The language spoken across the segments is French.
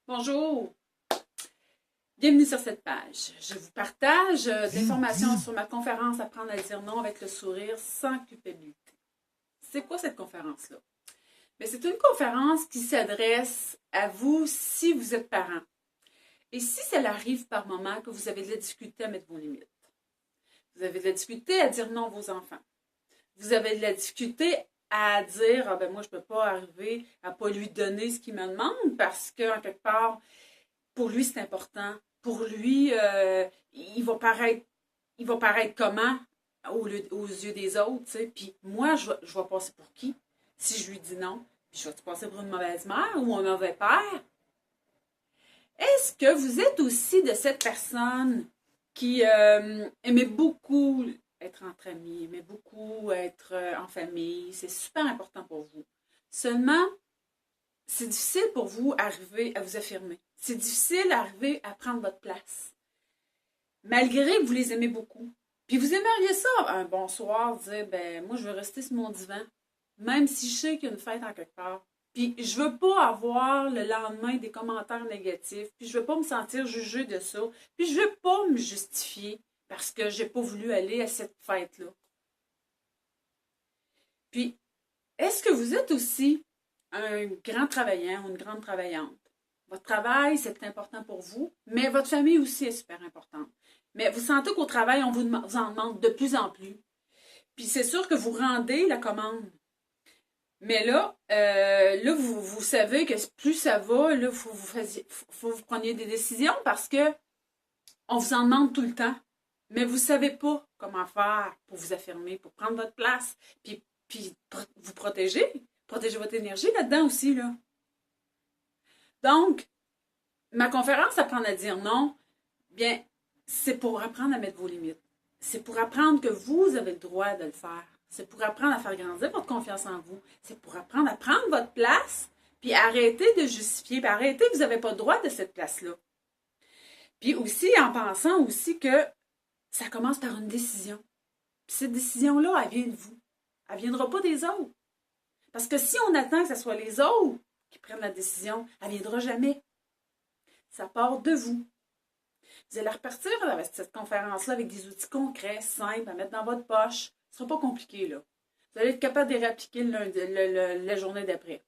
Bonjour, bienvenue sur cette page. Je vous partage de l'information sur ma conférence Apprendre à dire non avec le sourire sans culpabilité. C'est quoi cette conférence-là? Bien, c'est une conférence qui s'adresse à vous si vous êtes parent. Et si ça arrive par moment que vous avez de la difficulté à mettre vos limites. Vous avez de la difficulté à dire non à vos enfants. Vous avez de la difficulté à dire ah ben moi je ne peux pas arriver à ne pas lui donner ce qu'il me demande parce qu'en quelque part, pour lui c'est important. Pour lui, il va paraître comment aux yeux des autres, tu sais. Puis moi, je vais passer pour qui? Si je lui dis non, puis je vais passer pour une mauvaise mère ou un mauvais père? Est-ce que vous êtes aussi de cette personne qui aimait beaucoup être entre amis, aimait beaucoup être en famille? C'est super important pour vous. Seulement, c'est difficile pour vous d'arriver à vous affirmer. C'est difficile d'arriver à prendre votre place. Malgré que vous les aimez beaucoup. Puis vous aimeriez ça, un bon soir, dire, ben moi je veux rester sur mon divan, même si je sais qu'il y a une fête en quelque part. Puis je veux pas avoir le lendemain des commentaires négatifs, puis je veux pas me sentir jugée de ça, puis je veux pas me justifier parce que j'ai pas voulu aller à cette fête-là. Puis, est-ce que vous êtes aussi un grand travaillant ou une grande travaillante? Votre travail, c'est important pour vous, mais votre famille aussi est super importante. Mais vous sentez qu'au travail, on vous en demande de plus en plus. Puis c'est sûr que vous rendez la commande. Mais là vous savez que plus ça va, là, faut que vous preniez des décisions parce que on vous en demande tout le temps. Mais vous ne savez pas comment faire pour vous affirmer, pour prendre votre place, puis vous protéger. Protéger votre énergie là-dedans aussi, là. Donc, ma conférence Apprendre à dire non, bien, c'est pour apprendre à mettre vos limites. C'est pour apprendre que vous avez le droit de le faire. C'est pour apprendre à faire grandir votre confiance en vous. C'est pour apprendre à prendre votre place, puis arrêter de justifier, puis arrêter que vous n'avez pas le droit de cette place-là. Puis aussi, en pensant aussi que ça commence par une décision. Puis cette décision-là, elle vient de vous. Elle ne viendra pas des autres. Parce que si on attend que ce soit les autres qui prennent la décision, elle ne viendra jamais. Ça part de vous. Vous allez repartir avec cette conférence-là avec des outils concrets, simples, à mettre dans votre poche. Ce ne sera pas compliqué, là. Vous allez être capable de les réappliquer la journée d'après.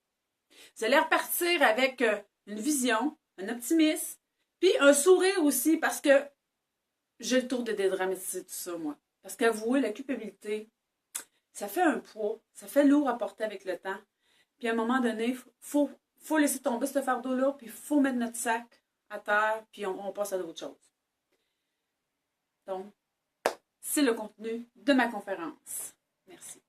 Vous allez repartir avec une vision, un optimisme, puis un sourire aussi, parce que j'ai le tour de dédramatiser tout ça, moi. Parce qu'avouer la culpabilité, ça fait un poids, ça fait lourd à porter avec le temps. Puis à un moment donné, il faut laisser tomber ce fardeau-là, puis il faut mettre notre sac à terre, puis on passe à d'autres choses. Donc, c'est le contenu de ma conférence. Merci.